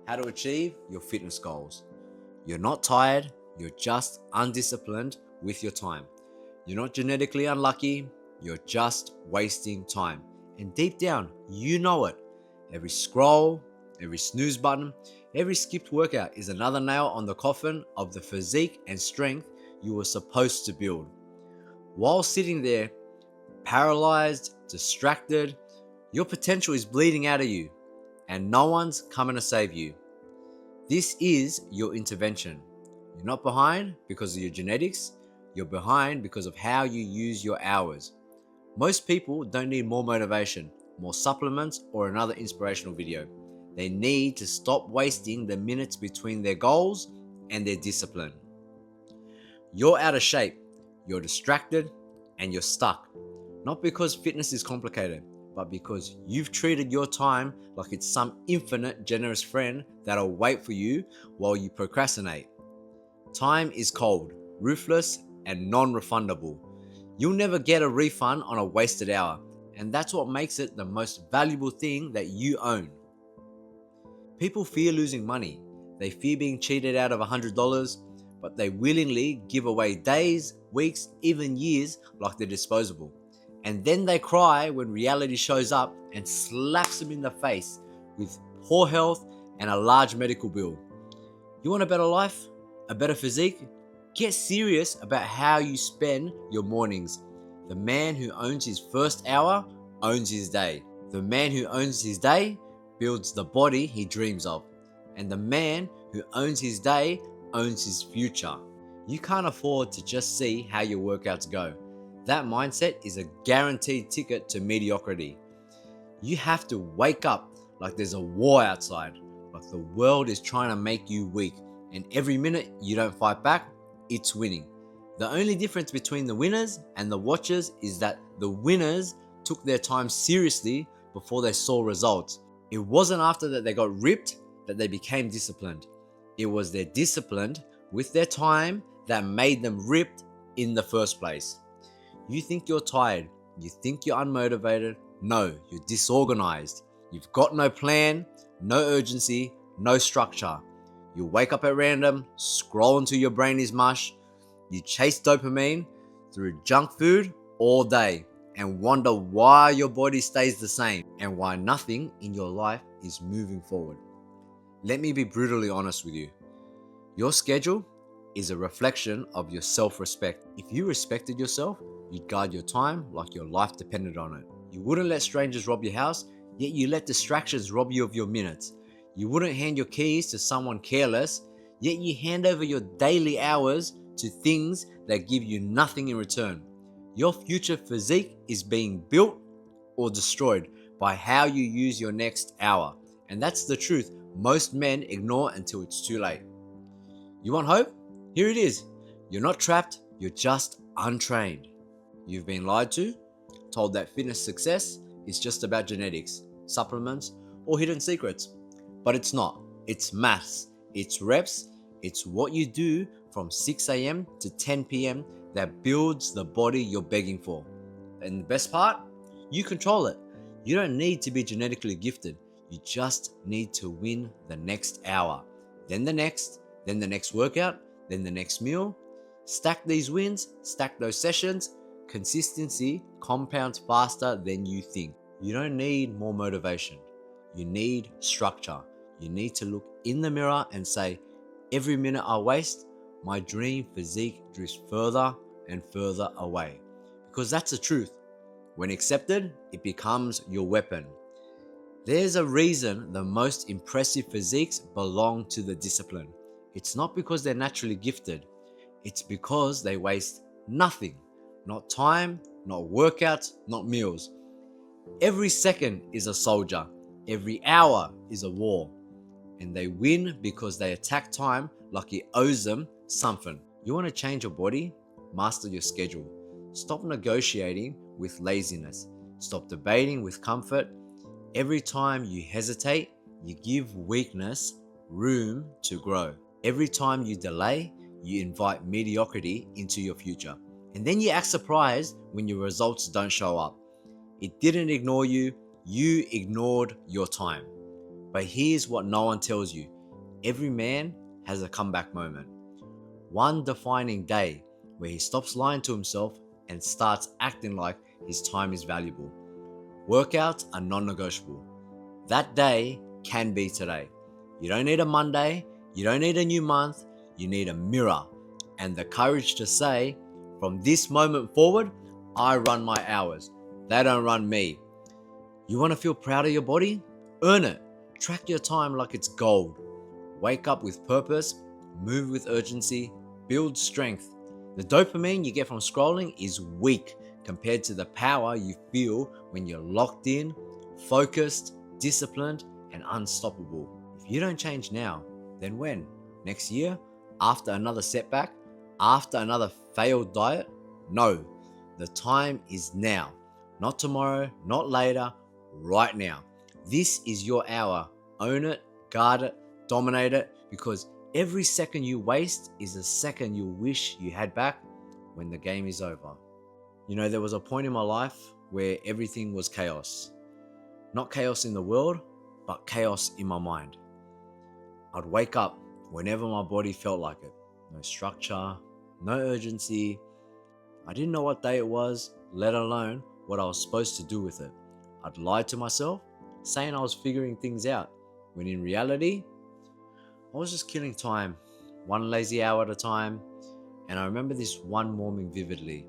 how to achieve your fitness goals. You're not tired, you're just undisciplined with your time. You're not genetically unlucky, you're just wasting time. And deep down, you know it. Every scroll, every snooze button, every skipped workout is another nail on the coffin of the physique and strength you were supposed to build. While sitting there, paralyzed, distracted, your potential is bleeding out of you, and no one's coming to save you. This is your intervention. You're not behind because of your genetics, you're behind because of how you use your hours. Most people don't need more motivation, more supplements, or another inspirational video. They need to stop wasting the minutes between their goals and their discipline. You're out of shape, you're distracted, and you're stuck. Not because fitness is complicated, but because you've treated your time like it's some infinite generous friend that'll wait for you while you procrastinate. Time is cold, ruthless, and non-refundable. You'll never get a refund on a wasted hour, and that's what makes it the most valuable thing that you own. People fear losing money. They fear being cheated out of $100, but they willingly give away days, weeks, even years like they're disposable. And then they cry when reality shows up and slaps them in the face with poor health and a large medical bill. You want a better life? A better physique? Get serious about how you spend your mornings. The man who owns his first hour owns his day. The man who owns his day builds the body he dreams of. And the man who owns his day owns his future. You can't afford to just see how your workouts go. That mindset is a guaranteed ticket to mediocrity. You have to wake up like there's a war outside, like the world is trying to make you weak, and every minute you don't fight back, it's winning. The only difference between the winners and the watchers is that the winners took their time seriously before they saw results. It wasn't after that they got ripped that they became disciplined. It was their discipline with their time that made them ripped in the first place. You think you're tired, you think you're unmotivated. No, you're disorganized. You've got no plan, no urgency, no structure. You wake up at random, scroll until your brain is mush. You chase dopamine through junk food all day and wonder why your body stays the same and why nothing in your life is moving forward. Let me be brutally honest with you. Your schedule is a reflection of your self-respect. If you respected yourself, you'd guard your time like your life depended on it. You wouldn't let strangers rob your house, yet you let distractions rob you of your minutes. You wouldn't hand your keys to someone careless, yet you hand over your daily hours to things that give you nothing in return. Your future physique is being built or destroyed by how you use your next hour. And that's the truth most men ignore until it's too late. You want hope? Here it is. You're not trapped, you're just untrained. You've been lied to, told that fitness success is just about genetics, supplements, or hidden secrets. But it's not. It's maths, it's reps, it's what you do from 6 a.m. to 10 p.m. that builds the body you're begging for. And the best part? You control it. You don't need to be genetically gifted. You just need to win the next hour, then the next workout, then the next meal. Stack these wins, stack those sessions. Consistency compounds faster than you think. You don't need more motivation. You need structure. You need to look in the mirror and say, every minute I waste, my dream physique drifts further and further away. Because that's the truth. When accepted, it becomes your weapon. There's a reason the most impressive physiques belong to the discipline. It's not because they're naturally gifted. It's because they waste nothing. Not time, not workouts, not meals. Every second is a soldier. Every hour is a war. And they win because they attack time like it owes them something. You want to change your body? Master your schedule. Stop negotiating with laziness. Stop debating with comfort. Every time you hesitate, you give weakness room to grow. Every time you delay, you invite mediocrity into your future. And then you act surprised when your results don't show up. It didn't ignore you, you ignored your time. But here's what no one tells you: every man has a comeback moment. One defining day where he stops lying to himself and starts acting like his time is valuable. Workouts are non negotiable. That day can be today. You don't need a Monday, you don't need a new month, you need a mirror and the courage to say, from this moment forward, I run my hours. They don't run me. You want to feel proud of your body? Earn it. Track your time like it's gold. Wake up with purpose, move with urgency, build strength. The dopamine you get from scrolling is weak compared to the power you feel when you're locked in, focused, disciplined, and unstoppable. If you don't change now, then when? Next year? After another setback? After another failed diet? No, the time is now. Not tomorrow, not later, right now. This is your hour. Own it, guard it, dominate it, because every second you waste is a second you wish you had back when the game is over. You know, there was a point in my life where everything was chaos. Not chaos in the world, but chaos in my mind. I'd wake up whenever my body felt like it. No structure, no urgency. I didn't know what day it was, let alone what I was supposed to do with it. I'd lie to myself, saying I was figuring things out, when in reality, I was just killing time, one lazy hour at a time. And I remember this one morning vividly.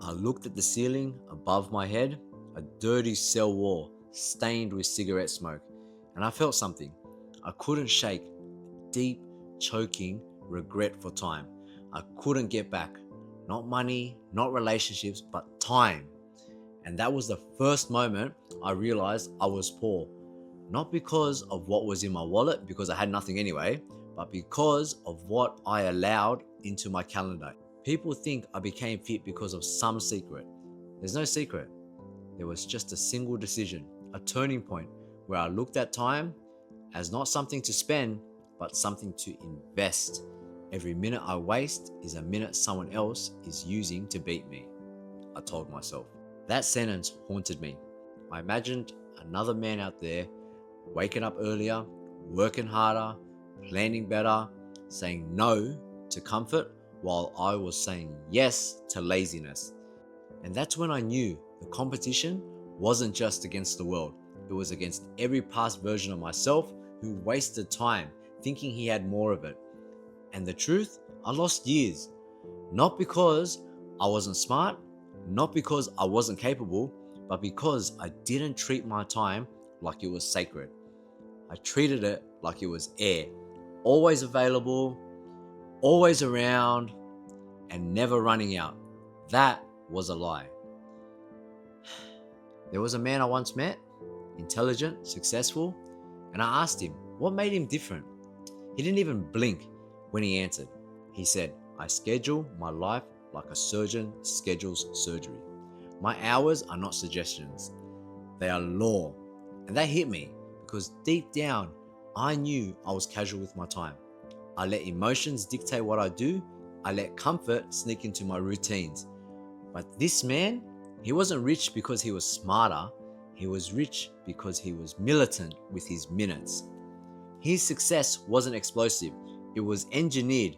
I looked at the ceiling above my head, a dirty cell wall stained with cigarette smoke, and I felt something I couldn't shake, deep, choking regret for time. I couldn't get back. Not money, not relationships, but time. And that was the first moment I realized I was poor. Not because of what was in my wallet, because I had nothing anyway, but because of what I allowed into my calendar. People think I became fit because of some secret. There's no secret. There was just a single decision, a turning point where I looked at time as not something to spend, but something to invest. Every minute I waste is a minute someone else is using to beat me, I told myself. That sentence haunted me. I imagined another man out there waking up earlier, working harder, planning better, saying no to comfort while I was saying yes to laziness. And that's when I knew the competition wasn't just against the world. It was against every past version of myself who wasted time thinking he had more of it. And the truth, I lost years. Not because I wasn't smart, not because I wasn't capable, but because I didn't treat my time like it was sacred. I treated it like it was air, always available, always around, and never running out. That was a lie. There was a man I once met, intelligent, successful, and I asked him what made him different. He didn't even blink when he answered. He said, I schedule my life like a surgeon schedules surgery. My hours are not suggestions, they are law. And that hit me because deep down, I knew I was casual with my time. I let emotions dictate what I do. I let comfort sneak into my routines. But this man, he wasn't rich because he was smarter. He was rich because he was militant with his minutes. His success wasn't explosive. It was engineered.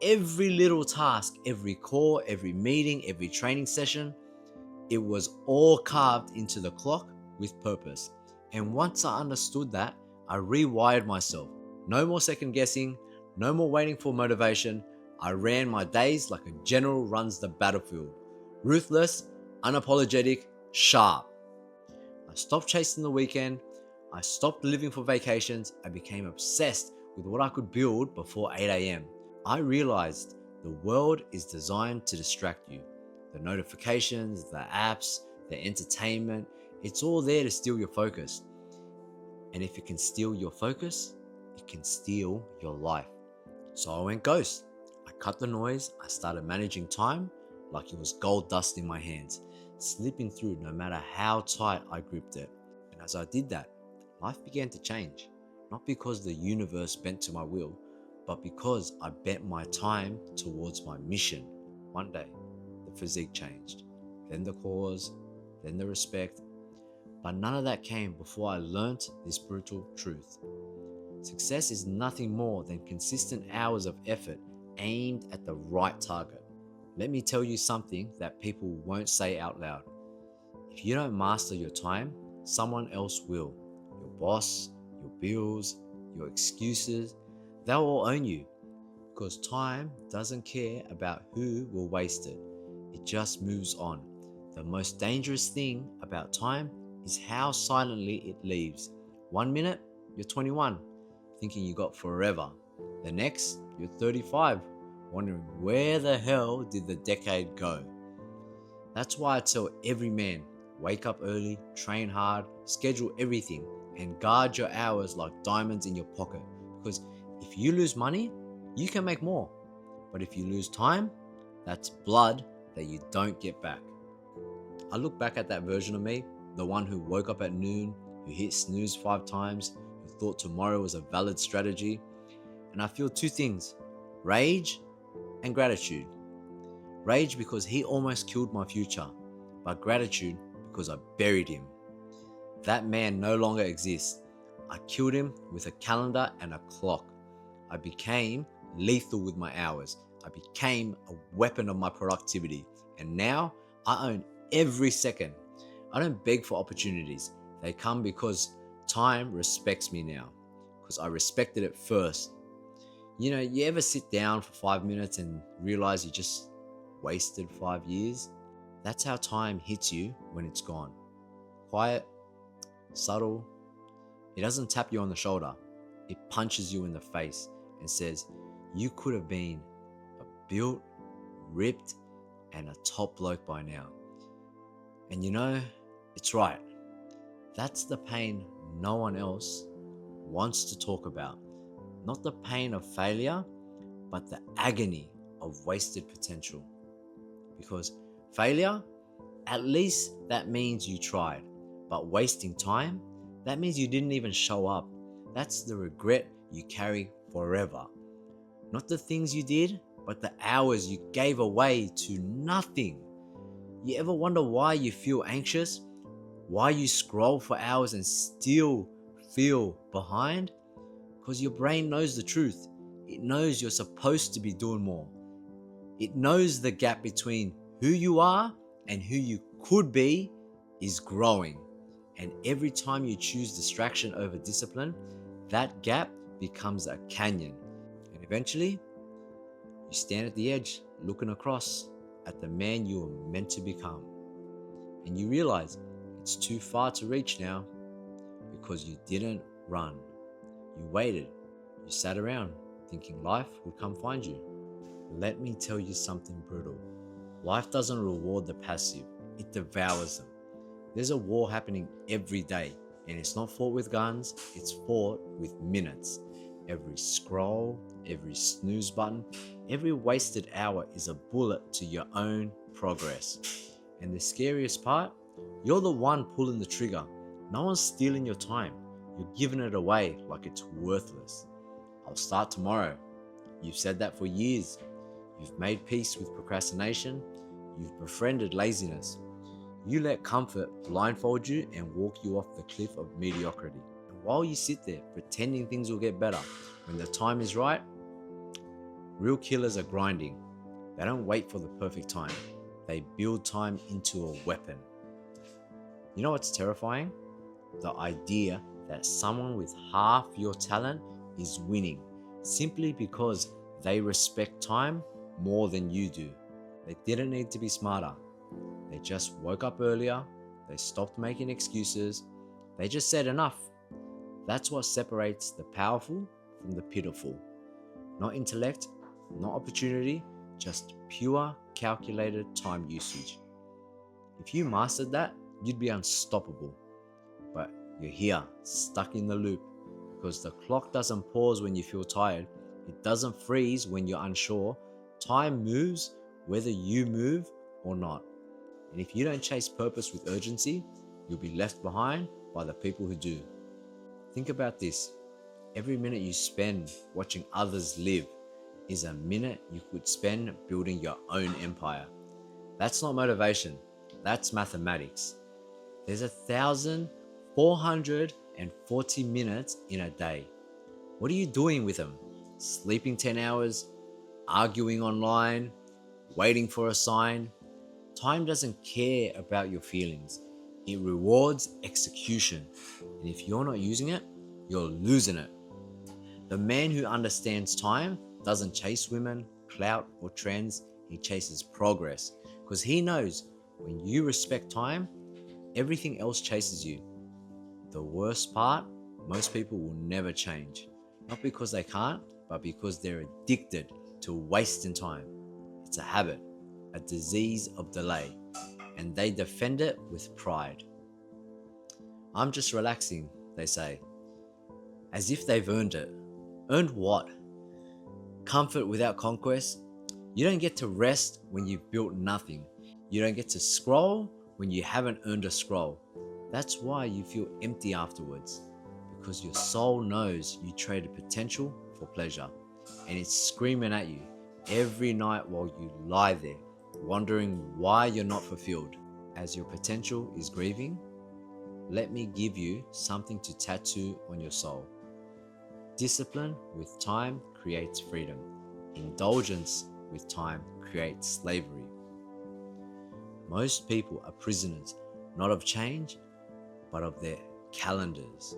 Every little task, every call, every meeting, every training session, it was all carved into the clock with purpose. And once I understood that, I rewired myself. No more second guessing, no more waiting for motivation. I ran my days like a general runs the battlefield. Ruthless, unapologetic, sharp. I stopped chasing the weekend. I stopped living for vacations. I became obsessed with what I could build before 8 a.m. I realized the world is designed to distract you. The notifications, the apps, the entertainment, it's all there to steal your focus. And if it can steal your focus, it can steal your life. So I went ghost. I cut the noise. I started managing time like it was gold dust in my hands, slipping through no matter how tight I gripped it. And as I did that, life began to change. Not because the universe bent to my will, but because I bent my time towards my mission. One day, the physique changed, then the cause, then the respect. But none of that came before I learnt this brutal truth. Success is nothing more than consistent hours of effort aimed at the right target. Let me tell you something that people won't say out loud. If you don't master your time, someone else will. Your boss, your bills, your excuses, they'll all own you. Because time doesn't care about who will waste it. It just moves on. The most dangerous thing about time is how silently it leaves. 1 minute, you're 21, thinking you got forever. The next, you're 35, wondering where the hell did the decade go? That's why I tell every man, wake up early, train hard, schedule everything, and guard your hours like diamonds in your pocket. Because if you lose money, you can make more. But if you lose time, that's blood that you don't get back. I look back at that version of me, the one who woke up at noon, who hit snooze 5 times, who thought tomorrow was a valid strategy, and I feel 2 things: rage and gratitude. Rage because he almost killed my future, but gratitude because I buried him. That man no longer exists. I killed him with a calendar and a clock. I became lethal with my hours. I became a weapon of my productivity. And now I own every second. I don't beg for opportunities. They come because time respects me now. Because I respected it first. You ever sit down for 5 minutes and realize you just wasted 5 years? That's how time hits you when it's gone. Quiet, subtle. It doesn't tap you on the shoulder. It punches you in the face and says, you could have been a built, ripped, and a top bloke by now. And it's right. That's the pain no one else wants to talk about. Not the pain of failure, but the agony of wasted potential. Because failure, at least that means you tried. But wasting time, that means you didn't even show up. That's the regret you carry forever. Not the things you did, but the hours you gave away to nothing. You ever wonder why you feel anxious? Why you scroll for hours and still feel behind? Because your brain knows the truth. It knows you're supposed to be doing more. It knows the gap between who you are and who you could be is growing. And every time you choose distraction over discipline, that gap becomes a canyon. And eventually, you stand at the edge looking across at the man you were meant to become. And you realize it's too far to reach now because you didn't run. You waited. You sat around thinking life would come find you. Let me tell you something brutal. Life doesn't reward the passive. It devours them. There's a war happening every day, and it's not fought with guns, it's fought with minutes. Every scroll, every snooze button, every wasted hour is a bullet to your own progress. And the scariest part, you're the one pulling the trigger. No one's stealing your time. You're giving it away like it's worthless. I'll start tomorrow. You've said that for years. You've made peace with procrastination. You've befriended laziness. You let comfort blindfold you and walk you off the cliff of mediocrity. And while you sit there pretending things will get better, when the time is right, real killers are grinding. They don't wait for the perfect time. They build time into a weapon. You know what's terrifying? The idea that someone with half your talent is winning simply because they respect time more than you do. They didn't need to be smarter. They just woke up earlier. They stopped making excuses. They just said enough. That's what separates the powerful from the pitiful. Not intellect, not opportunity, just pure calculated time usage. If you mastered that, you'd be unstoppable. But you're here, stuck in the loop, because the clock doesn't pause when you feel tired. It doesn't freeze when you're unsure. Time moves whether you move or not. And if you don't chase purpose with urgency, you'll be left behind by the people who do. Think about this. Every minute you spend watching others live is a minute you could spend building your own empire. That's not motivation. That's mathematics. There's 1,440 minutes in a day. What are you doing with them? Sleeping 10 hours, arguing online, waiting for a sign? Time doesn't care about your feelings. It rewards execution. And if you're not using it, you're losing it. The man who understands time doesn't chase women, clout, or trends. He chases progress because he knows when you respect time, everything else chases you. The worst part, most people will never change. Not because they can't, but because they're addicted to wasting time. It's a habit, a disease of delay, and they defend it with pride. I'm just relaxing, they say, as if they've earned it. Earned what? Comfort without conquest? You don't get to rest when you've built nothing. You don't get to scroll when you haven't earned a scroll. That's why you feel empty afterwards, because your soul knows you traded potential for pleasure, and it's screaming at you every night while you lie there, wondering why you're not fulfilled. As your potential is grieving, let me give you something to tattoo on your soul. Discipline with time creates freedom. Indulgence with time creates slavery. Most people are prisoners, not of change, but of their calendars.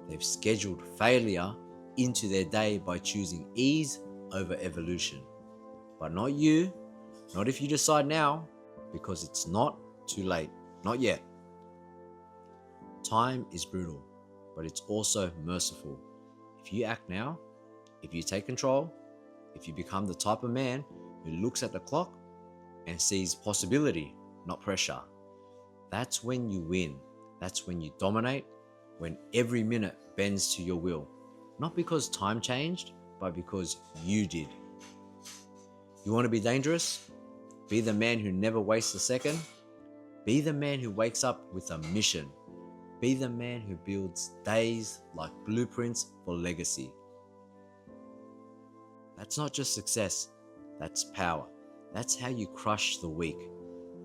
They've scheduled failure into their day by choosing ease over evolution. But not you, not if you decide now, because it's not too late, not yet. Time is brutal, but it's also merciful. If you act now, if you take control, if you become the type of man who looks at the clock and sees possibility, not pressure, that's when you win. That's when you dominate, when every minute bends to your will. Not because time changed, but because you did. You want to be dangerous? Be the man who never wastes a second. Be the man who wakes up with a mission. Be the man who builds days like blueprints for legacy. That's not just success, that's power. That's how you crush the weak,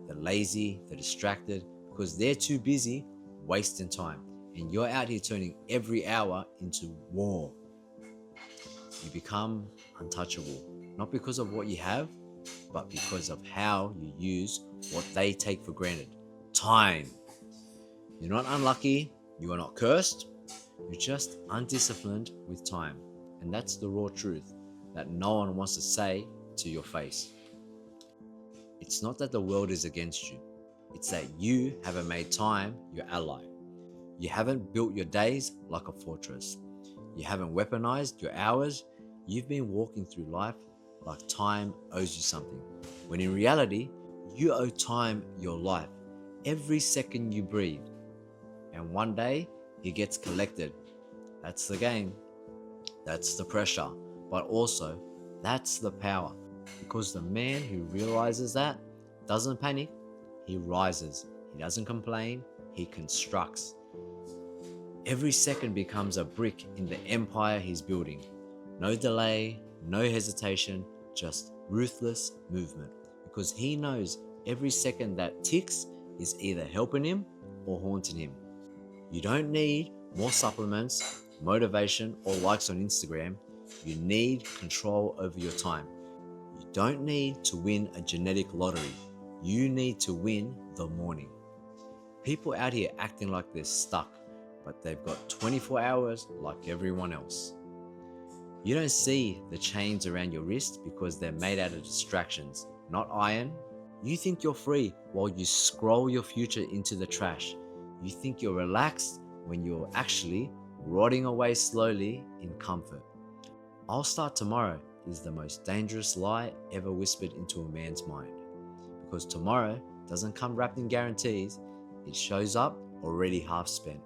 the lazy, the distracted, because they're too busy wasting time. And you're out here turning every hour into war. You become untouchable, not because of what you have, but because of how you use what they take for granted. Time. You're not unlucky, you are not cursed, you're just undisciplined with time. And that's the raw truth that no one wants to say to your face. It's not that the world is against you, it's that you haven't made time your ally. You haven't built your days like a fortress. You haven't weaponized your hours. You've been walking through life like time owes you something, when in reality, you owe time your life, every second you breathe. And one day, it gets collected. That's the game. That's the pressure. But also, that's the power. Because the man who realizes that doesn't panic, he rises. He doesn't complain, he constructs. Every second becomes a brick in the empire he's building. No delay, no hesitation, just ruthless movement. Because he knows every second that ticks is either helping him or haunting him. You don't need more supplements, motivation, or likes on Instagram. You need control over your time. You don't need to win a genetic lottery. You need to win the morning. People out here acting like they're stuck, but they've got 24 hours like everyone else. You don't see the chains around your wrist because they're made out of distractions, not iron. You think you're free while you scroll your future into the trash. You think you're relaxed when you're actually rotting away slowly in comfort. I'll start tomorrow is the most dangerous lie ever whispered into a man's mind. Because tomorrow doesn't come wrapped in guarantees. It shows up already half spent,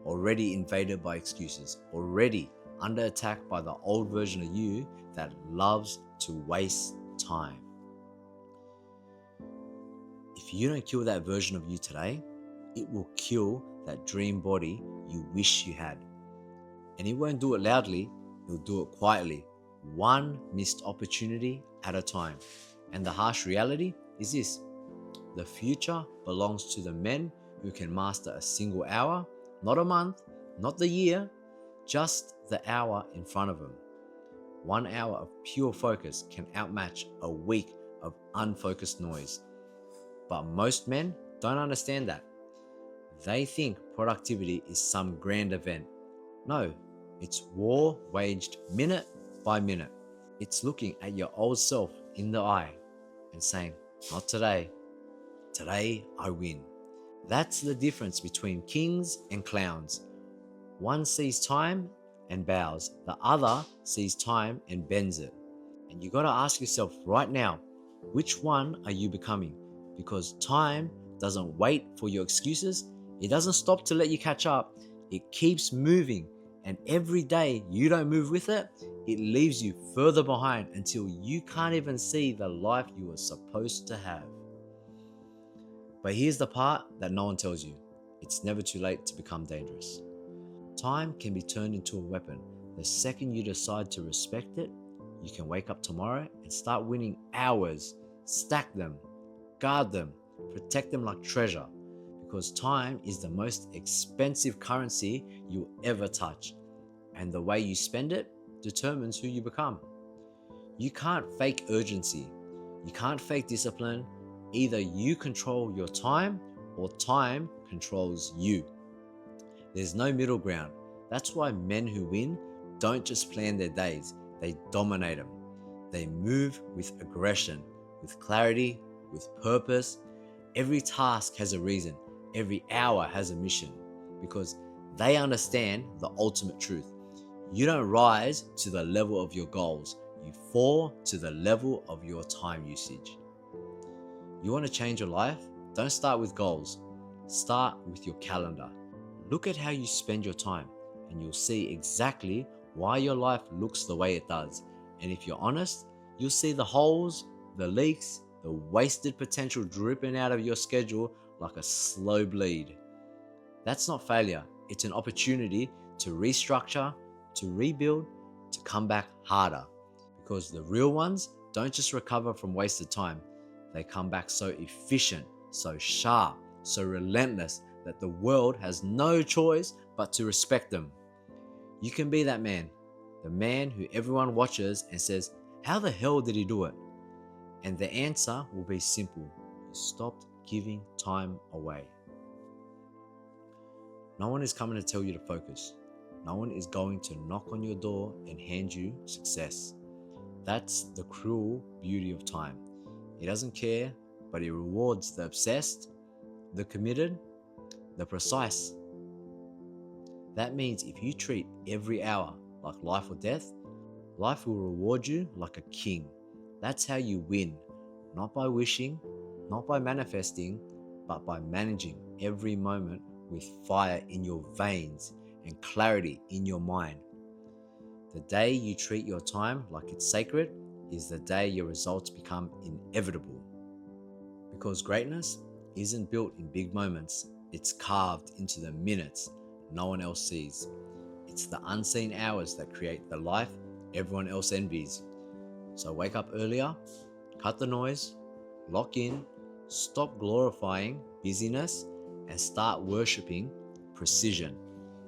already invaded by excuses, already under attack by the old version of you that loves to waste time. If you don't kill that version of you today, it will kill that dream body you wish you had. And it won't do it loudly, it'll do it quietly, one missed opportunity at a time. And the harsh reality is this: the future belongs to the men who can master a single hour, not a month, not the year, just the hour in front of them. 1 hour of pure focus can outmatch a week of unfocused noise. But most men don't understand that. They think productivity is some grand event. No, it's war waged minute by minute. It's looking at your old self in the eye and saying, not today. Today I win. That's the difference between kings and clowns. One sees time and bows. The other sees time and bends it. And you got to ask yourself right now, which one are you becoming? Because time doesn't wait for your excuses. It doesn't stop to let you catch up. It keeps moving. And every day you don't move with it, it leaves you further behind until you can't even see the life you were supposed to have. But here's the part that no one tells you. It's never too late to become dangerous. Time can be turned into a weapon. The second you decide to respect it, you can wake up tomorrow and start winning hours. Stack them, guard them, protect them like treasure. Because time is the most expensive currency you'll ever touch. And the way you spend it determines who you become. You can't fake urgency. You can't fake discipline. Either you control your time or time controls you. There's no middle ground. That's why men who win don't just plan their days, they dominate them. They move with aggression, with clarity, with purpose. Every task has a reason. Every hour has a mission because they understand the ultimate truth. You don't rise to the level of your goals. You fall to the level of your time usage. You want to change your life? Don't start with goals. Start with your calendar. Look at how you spend your time and you'll see exactly why your life looks the way it does. And if you're honest, you'll see the holes, the leaks, the wasted potential dripping out of your schedule like a slow bleed. That's not failure. It's an opportunity to restructure, to rebuild, to come back harder. Because the real ones don't just recover from wasted time. They come back so efficient, so sharp, so relentless that the world has no choice but to respect them. You can be that man, the man who everyone watches and says, how the hell did he do it? And the answer will be simple. You stopped giving time away. No one is coming to tell you to focus. No one is going to knock on your door and hand you success. That's the cruel beauty of time. He doesn't care, but he rewards the obsessed, the committed, the precise. That means if you treat every hour like life or death, life will reward you like a king. That's how you win, not by wishing, not by manifesting, but by managing every moment with fire in your veins and clarity in your mind. The day you treat your time like it's sacred is the day your results become inevitable. Because greatness isn't built in big moments, it's carved into the minutes no one else sees. It's the unseen hours that create the life everyone else envies. So wake up earlier, cut the noise, lock in, stop glorifying busyness, and start worshipping precision.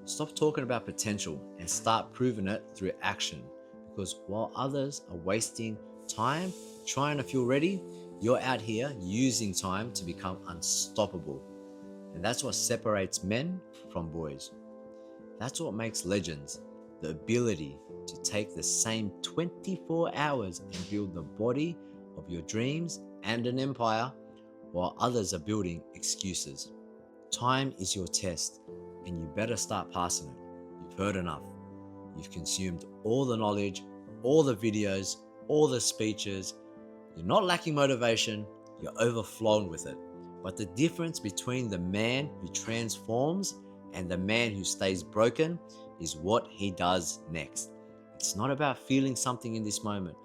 Stop talking about potential and start proving it through action. Because while others are wasting time trying to feel ready, you're out here using time to become unstoppable. And that's what separates men from boys. That's what makes legends. The ability to take the same 24 hours and build the body of your dreams and an empire while others are building excuses. Time is your test and you better start passing it. You've heard enough. You've consumed all the knowledge, all the videos, all the speeches. You're not lacking motivation, you're overflowing with it. But the difference between the man who transforms and the man who stays broken is what he does next. It's not about feeling something in this moment.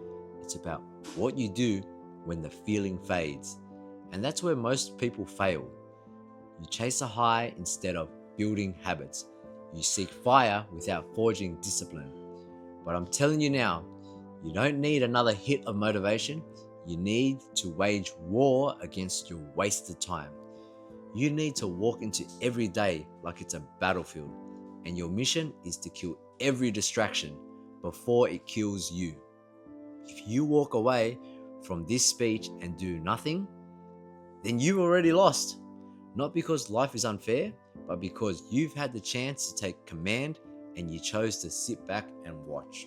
It's about what you do when the feeling fades. And that's where most people fail. You chase a high instead of building habits. You seek fire without forging discipline. But I'm telling you now, you don't need another hit of motivation. You need to wage war against your wasted time. You need to walk into every day like it's a battlefield, and your mission is to kill every distraction before it kills you. If you walk away from this speech and do nothing, then you've already lost. Not because life is unfair, but because you've had the chance to take command and you chose to sit back and watch.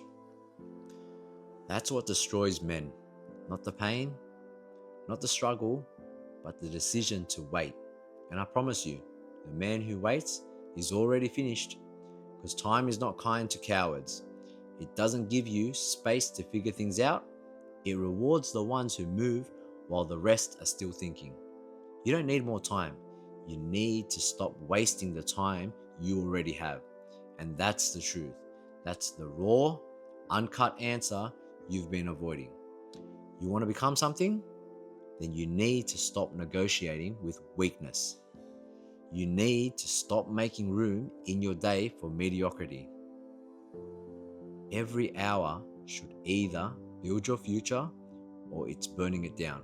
That's what destroys men. Not the pain, not the struggle, but the decision to wait. And I promise you, the man who waits is already finished, because time is not kind to cowards. It doesn't give you space to figure things out. It rewards the ones who move while the rest are still thinking. You don't need more time. You need to stop wasting the time you already have. And that's the truth. That's the raw, uncut answer you've been avoiding. You want to become something? Then you need to stop negotiating with weakness. You need to stop making room in your day for mediocrity. Every hour should either build your future or it's burning it down.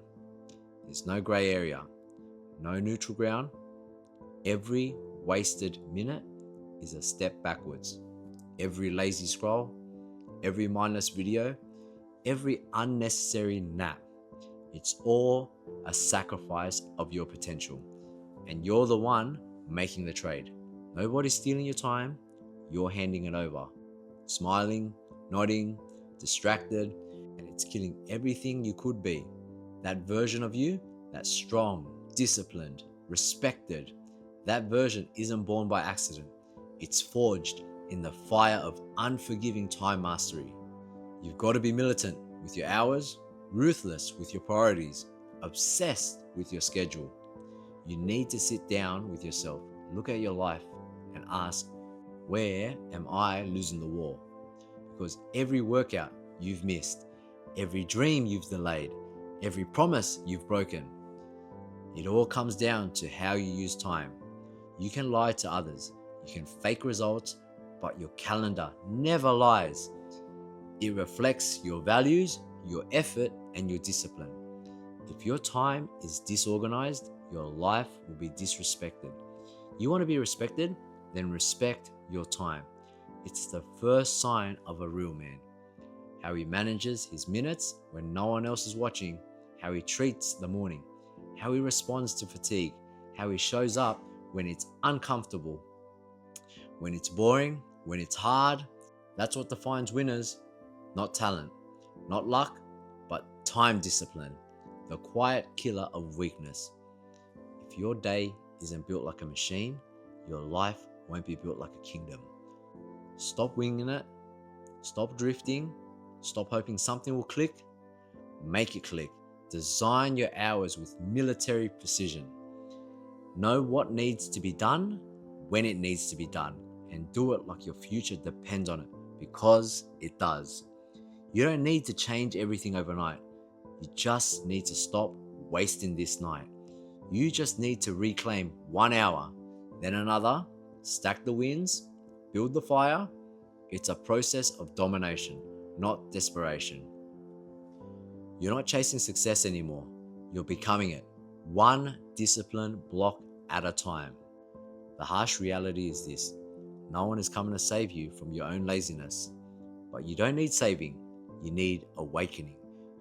There's no gray area, no neutral ground. Every wasted minute is a step backwards. Every lazy scroll, every mindless video, every unnecessary nap, it's all a sacrifice of your potential. And you're the one making the trade. Nobody's stealing your time, you're handing it over. Smiling, nodding, distracted, and it's killing everything you could be. That version of you, that's strong, disciplined, respected, that version isn't born by accident. It's forged in the fire of unforgiving time mastery. You've got to be militant with your hours, ruthless with your priorities, obsessed with your schedule. You need to sit down with yourself, look at your life, and ask, where am I losing the war? Because every workout you've missed, every dream you've delayed, every promise you've broken, it all comes down to how you use time. You can lie to others, you can fake results, but your calendar never lies. It reflects your values, your effort, and your discipline. If your time is disorganized, your life will be disrespected. You want to be respected? Then respect your time. It's the first sign of a real man. How he manages his minutes when no one else is watching, how he treats the morning, how he responds to fatigue, how he shows up when it's uncomfortable, when it's boring, when it's hard. That's what defines winners. Not talent, not luck, but time discipline, the quiet killer of weakness. If your day isn't built like a machine, your life won't be built like a kingdom. Stop winging it, stop drifting, stop hoping something will click. Make it click. Design your hours with military precision. Know what needs to be done, when it needs to be done, and do it like your future depends on it, because it does. You don't need to change everything overnight. You just need to stop wasting this night. You just need to reclaim 1 hour, then another, stack the wins, build the fire. It's a process of domination, not desperation. You're not chasing success anymore. You're becoming it, one discipline block at a time. The harsh reality is this: no one is coming to save you from your own laziness. But you don't need saving. You need awakening.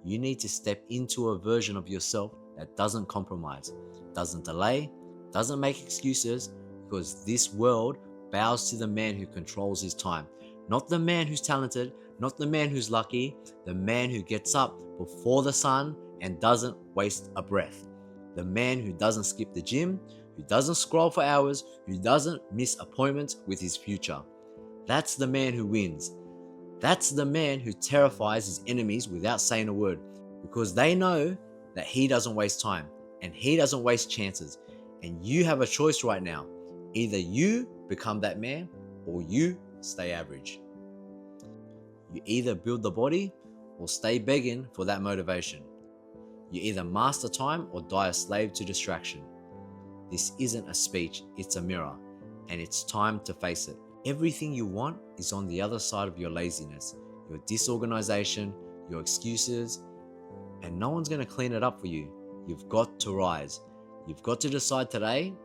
You need to step into a version of yourself that doesn't compromise, doesn't delay, doesn't make excuses, because this world bows to the man who controls his time. Not the man who's talented, not the man who's lucky, the man who gets up before the sun and doesn't waste a breath. The man who doesn't skip the gym, who doesn't scroll for hours, who doesn't miss appointments with his future. That's the man who wins. That's the man who terrifies his enemies without saying a word, because they know that he doesn't waste time and he doesn't waste chances. And you have a choice right now. Either you become that man or you stay average. You either build the body or stay begging for that motivation. You either master time or die a slave to distraction. This isn't a speech, it's a mirror, and it's time to face it. Everything you want is on the other side of your laziness, your disorganization, your excuses, and no one's going to clean it up for you. You've got to rise. You've got to decide today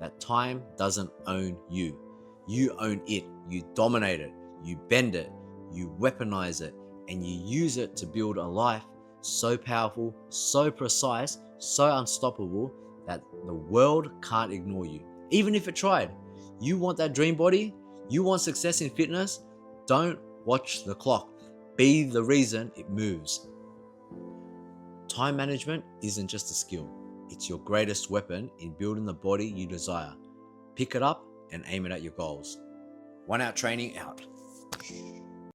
that time doesn't own you. You own it. You dominate it. You bend it. You weaponize it. And you use it to build a life so powerful, so precise, so unstoppable that the world can't ignore you. Even if it tried. You want that dream body? You want success in fitness? Don't watch the clock. Be the reason it moves. Time management isn't just a skill. It's your greatest weapon in building the body you desire. Pick it up and aim it at your goals. 1 Out Training out.